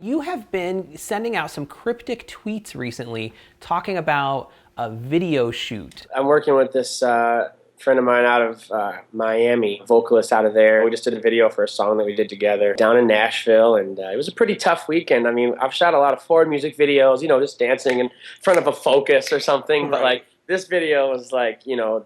You have been sending out some cryptic tweets recently talking about a video shoot. I'm working with this friend of mine out of Miami, vocalist out of there. We just did a video for a song that we did together down in Nashville, and it was a pretty tough weekend. I mean, I've shot a lot of forward music videos, you know, just dancing in front of a Focus or something, but like this video was like, you know,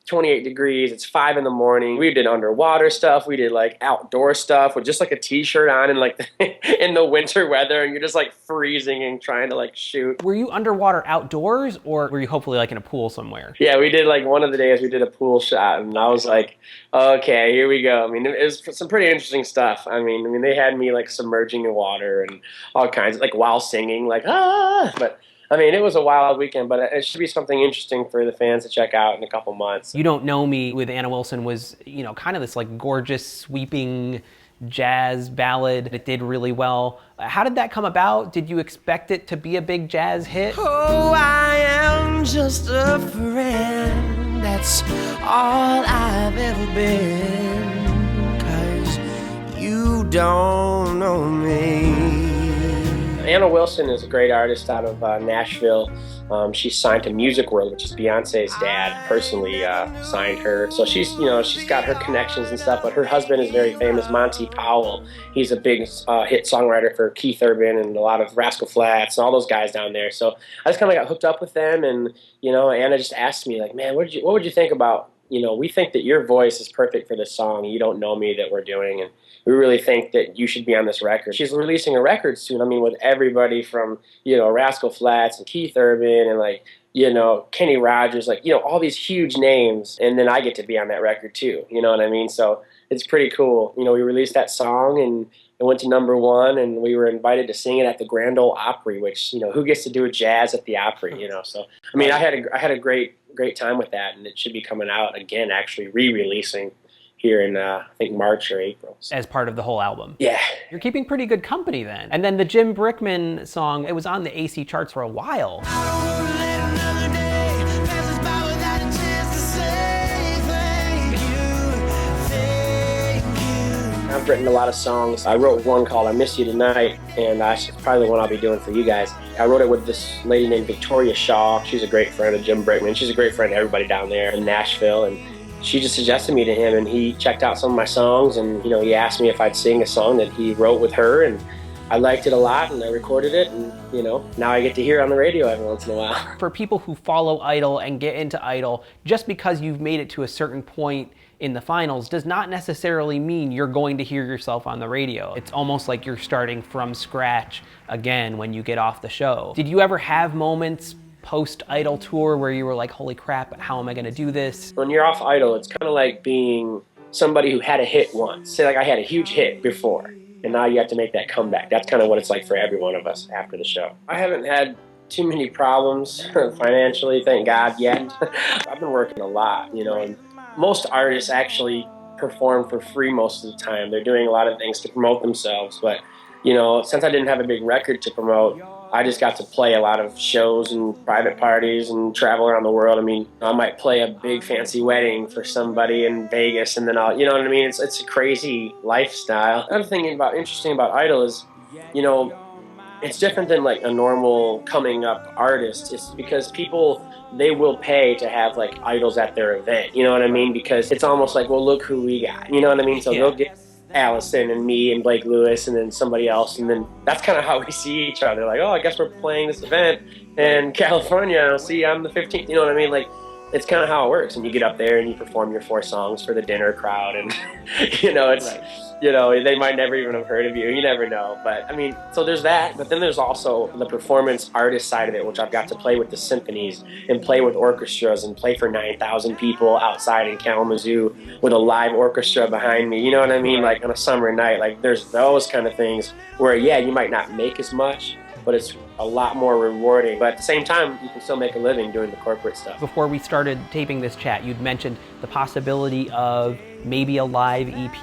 28 degrees, it's 5 in the morning. We did underwater stuff, we did like outdoor stuff with just like a t-shirt on and like in the winter weather, and you're just like freezing and trying to like shoot. Were you underwater outdoors, or were you hopefully like in a pool somewhere? Yeah, we did like one of the days we did a pool shot, and I was like, okay, here we go. I mean, it was some pretty interesting stuff. I mean they had me like submerging in water and all kinds of like while singing like but I mean, it was a wild weekend, but it should be something interesting for the fans to check out in a couple months. You Don't Know Me with Anna Wilson was, you know, kind of this like gorgeous, sweeping jazz ballad. It did really well. How did that come about? Did you expect it to be a big jazz hit? Oh, I am just a friend. That's all I've ever been. 'Cause you don't know me. Anna Wilson is a great artist out of Nashville. She's signed to Music World, which is Beyonce's dad personally signed her. So she's, you know, she's got her connections and stuff, but her husband is very famous, Monty Powell. He's a big hit songwriter for Keith Urban and a lot of Rascal Flatts and all those guys down there. So I just kind of got hooked up with them, and, you know, Anna just asked me like, man, what would you think about, you know, we think that your voice is perfect for this song, You Don't Know Me, that we're doing, and we really think that you should be on this record. She's releasing a record soon, I mean, with everybody from, you know, Rascal Flatts and Keith Urban and, like, you know, Kenny Rogers, like, you know, all these huge names, and then I get to be on that record too, you know what I mean? So it's pretty cool. You know, we released that song, and it went to #1, and we were invited to sing it at the Grand Ole Opry, which, you know, who gets to do a jazz at the Opry, you know? So, I mean, I had a great time with that, and it should be coming out again, actually re-releasing here in, I think, March or April. As part of the whole album. Yeah. You're keeping pretty good company then. And then the Jim Brickman song, it was on the AC charts for a while. I've written a lot of songs. I wrote one called I Miss You Tonight, and that's probably the one I'll be doing for you guys. I wrote it with this lady named Victoria Shaw. She's a great friend of Jim Brickman. She's a great friend of everybody down there in Nashville, and she just suggested me to him, and he checked out some of my songs, and, you know, he asked me if I'd sing a song that he wrote with her, and I liked it a lot, and I recorded it, and, you know, now I get to hear it on the radio every once in a while. For people who follow Idol and get into Idol, just because you've made it to a certain point in the finals does not necessarily mean you're going to hear yourself on the radio. It's almost like you're starting from scratch again when you get off the show. Did you ever have moments post-Idol tour where you were like, holy crap, how am I gonna do this? When you're off Idol, it's kind of like being somebody who had a hit once. Say like I had a huge hit before, and now you have to make that comeback. That's kind of what it's like for every one of us after the show. I haven't had too many problems financially, thank God, yet. I've been working a lot, you know, and most artists actually perform for free most of the time. They're doing a lot of things to promote themselves, but, you know, since I didn't have a big record to promote, I just got to play a lot of shows and private parties and travel around the world. I mean, I might play a big fancy wedding for somebody in Vegas, and then I'll, you know what I mean? It's a crazy lifestyle. Another thing interesting about Idol is, you know, it's different than like a normal coming up artist. It's because people, they will pay to have like idols at their event. You know what I mean? Because it's almost like, well, look who we got. You know what I mean? So they'll get Allison and me and Blake Lewis and then somebody else, and then that's kind of how we see each other. Like, oh, I guess we're playing this event in California. I'll see you on the 15th. You know what I mean? Like, it's kind of how it works. And you get up there and you perform your 4 songs for the dinner crowd, and you know, it's you know, they might never even have heard of you. You never know. But I mean, so there's that. But then there's also the performance artist side of it, which I've got to play with the symphonies and play with orchestras and play for 9,000 people outside in Kalamazoo with a live orchestra behind me. You know what I mean? Like on a summer night, like there's those kind of things where, yeah, you might not make as much, but it's a lot more rewarding. But at the same time, you can still make a living doing the corporate stuff. Before we started taping this chat, you'd mentioned the possibility of maybe a live EP.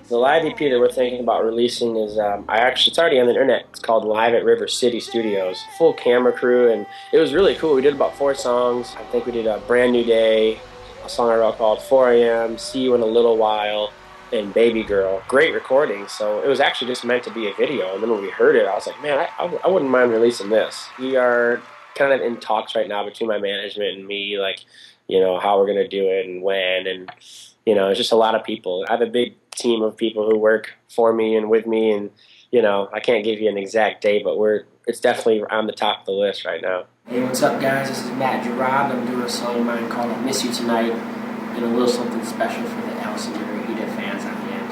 The live EP that we're thinking about releasing is, it's already on the internet. It's called Live at River City Studios. Full camera crew, and it was really cool. We did about 4 songs. I think we did a Brand New Day, a song I wrote called 4 AM, See You in a Little While, and Baby Girl. Great recording. So it was actually just meant to be a video. And then when we heard it, I was like, man, I wouldn't mind releasing this. We are kind of in talks right now between my management and me, like, you know, how we're going to do it and when. And, you know, it's just a lot of people. I have a big team of people who work for me and with me. And, you know, I can't give you an exact date, but it's definitely on the top of the list right now. Hey, what's up, guys? This is Matt Gerard. I'm doing a song of mine called I Miss You Tonight, and a little something special for the Allison and Rita fans at the end.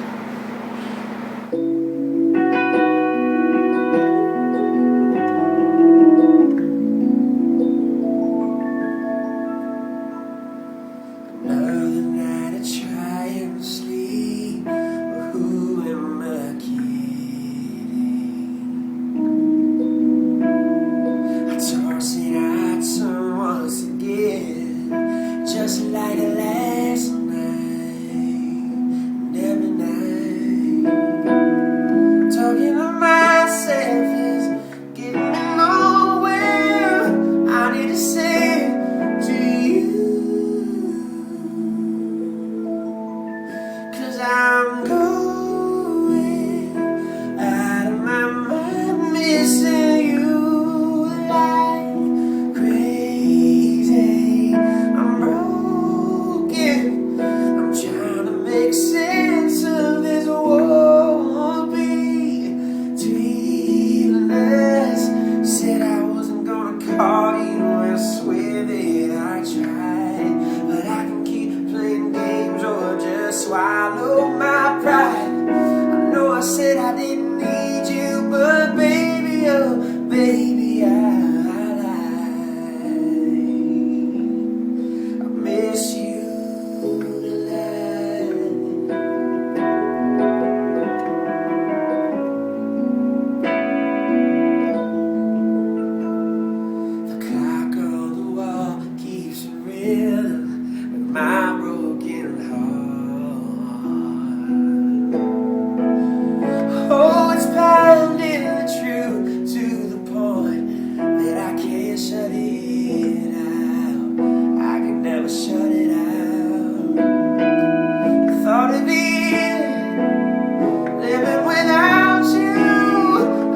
Another night I try and sleep, but who am I kidding? I toss it out some once again, just like the last night, and every night. Talking to myself is getting me nowhere. I need to say to you, 'cause I'm going out of my mind, missing you like crazy. I'm broken, I'm trying to make sense of this war between us. Said I wasn't gonna call you, I swear that I tried, but I can keep playing games or just swallow my pride. I know I said I didn't need you, but baby, oh baby, I lied. I miss you tonight. The clock on the wall keeps a rhythm with my broken heart. Oh, it's pounding the truth to the point that I can't shut it out. I can never shut it out. I thought it'd be living without you.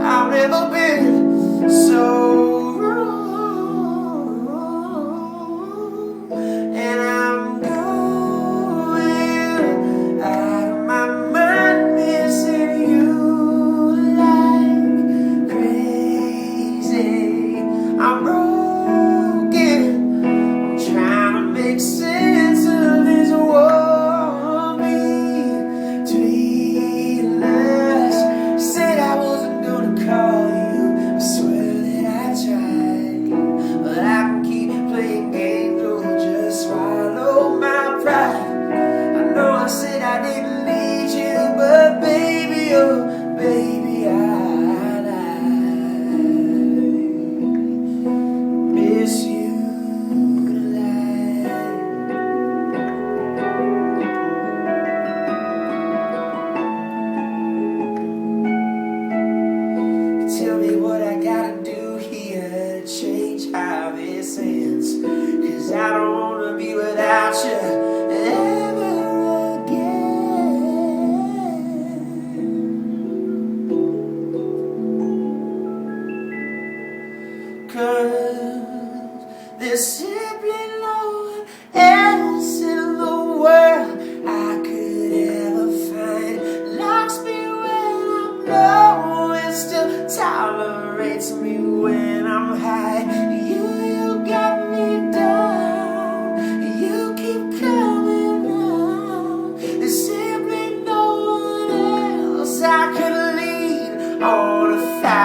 I've never been so wrong, and I'm going out of my mind, missing you like crazy. I'm broken, I'm trying to make sense of this war between us. Said I wasn't gonna call you, I swear that I tried, but I can keep playing games or just swallow my pride. I know I said I didn't need you, but baby, oh baby, I lied. Miss you tonight. Tell me what I gotta do here to change how this ends, 'cause I don't wanna be without you ever again. 'Cause there's simply no one else in the world I could ever find. Locks me when I'm low and still tolerates me when I'm high. You got me down, you keep coming round. There's simply no one else I could lean on 1,000